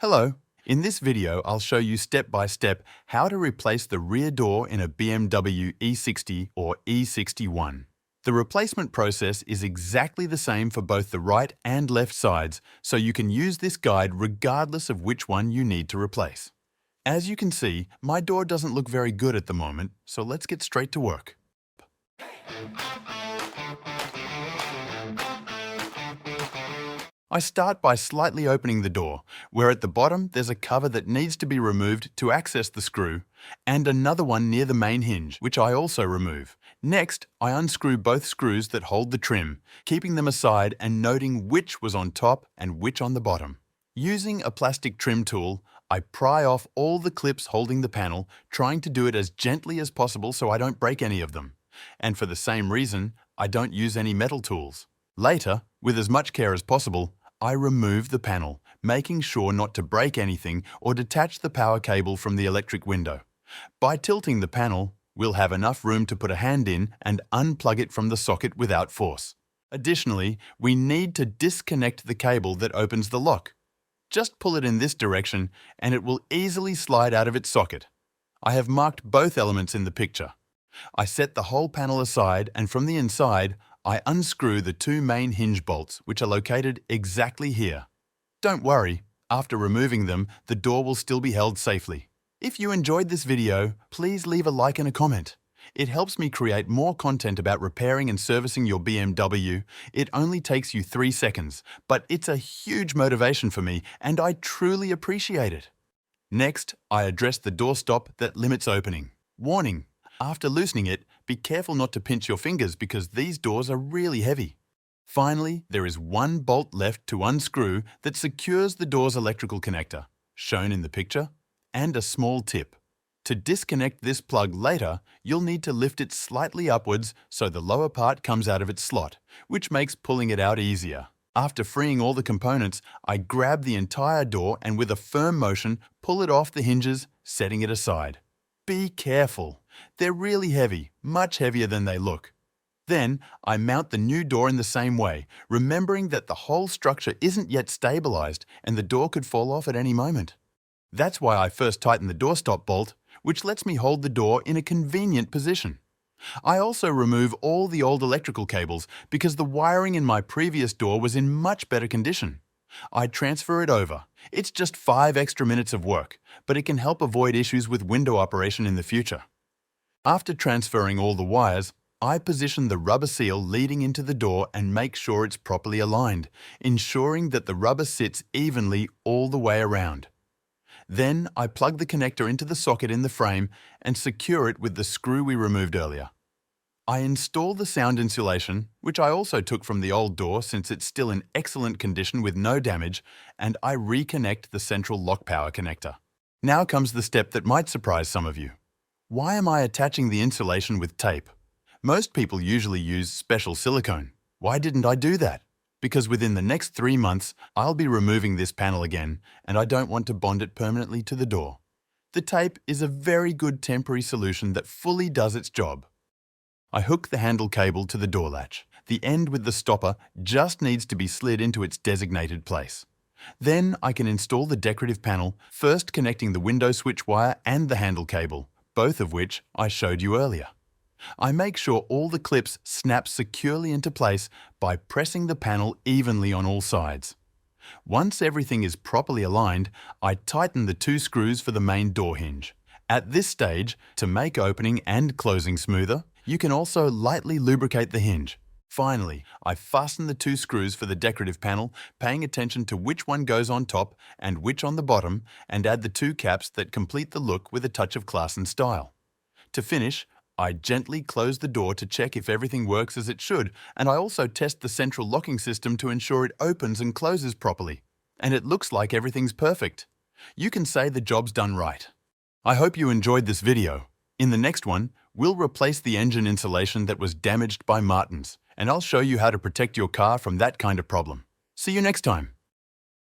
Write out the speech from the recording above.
Hello. In this video, I'll show you step by step how to replace the rear door in a BMW E60 or E61. The replacement process is exactly the same for both the right and left sides, so you can use this guide regardless of which one you need to replace. As you can see, my door doesn't look very good at the moment, so let's get straight to work. I start by slightly opening the door, where at the bottom there's a cover that needs to be removed to access the screw, and another one near the main hinge, which I also remove. Next, I unscrew both screws that hold the trim, keeping them aside and noting which was on top and which on the bottom. Using a plastic trim tool, I pry off all the clips holding the panel, trying to do it as gently as possible so I don't break any of them. And for the same reason, I don't use any metal tools. Later, with as much care as possible, I remove the panel, making sure not to break anything or detach the power cable from the electric window. By tilting the panel, we'll have enough room to put a hand in and unplug it from the socket without force. Additionally, we need to disconnect the cable that opens the lock. Just pull it in this direction and it will easily slide out of its socket. I have marked both elements in the picture. I set the whole panel aside and from the inside, I unscrew the two main hinge bolts, which are located exactly here. Don't worry, after removing them, the door will still be held safely. If you enjoyed this video, please leave a like and a comment. It helps me create more content about repairing and servicing your BMW. It only takes you 3 seconds, but it's a huge motivation for me and I truly appreciate it. Next, I address the door stop that limits opening. Warning! After loosening it, be careful not to pinch your fingers because these doors are really heavy. Finally, there is one bolt left to unscrew that secures the door's electrical connector, shown in the picture, and a small tip. To disconnect this plug later, you'll need to lift it slightly upwards so the lower part comes out of its slot, which makes pulling it out easier. After freeing all the components, I grab the entire door and with a firm motion, pull it off the hinges, setting it aside. Be careful. They're really heavy, much heavier than they look. Then, I mount the new door in the same way, remembering that the whole structure isn't yet stabilized and the door could fall off at any moment. That's why I first tighten the doorstop bolt, which lets me hold the door in a convenient position. I also remove all the old electrical cables because the wiring in my previous door was in much better condition. I transfer it over. It's just 5 extra minutes of work, but it can help avoid issues with window operation in the future. After transferring all the wires, I position the rubber seal leading into the door and make sure it's properly aligned, ensuring that the rubber sits evenly all the way around. Then I plug the connector into the socket in the frame and secure it with the screw we removed earlier. I install the sound insulation, which I also took from the old door since it's still in excellent condition with no damage, and I reconnect the central lock power connector. Now comes the step that might surprise some of you. Why am I attaching the insulation with tape? Most people usually use special silicone. Why didn't I do that? Because within the next 3 months, I'll be removing this panel again, and I don't want to bond it permanently to the door. The tape is a very good temporary solution that fully does its job. I hook the handle cable to the door latch. The end with the stopper just needs to be slid into its designated place. Then I can install the decorative panel, first connecting the window switch wire and the handle cable, both of which I showed you earlier. I make sure all the clips snap securely into place by pressing the panel evenly on all sides. Once everything is properly aligned, I tighten the 2 screws for the main door hinge. At this stage, to make opening and closing smoother, you can also lightly lubricate the hinge. Finally, I fasten the 2 screws for the decorative panel, paying attention to which one goes on top and which on the bottom, and add the 2 caps that complete the look with a touch of class and style. To finish, I gently close the door to check if everything works as it should, and I also test the central locking system to ensure it opens and closes properly. And it looks like everything's perfect. You can say the job's done right. I hope you enjoyed this video. In the next one, we'll replace the engine insulation that was damaged by martins, and I'll show you how to protect your car from that kind of problem. See you next time.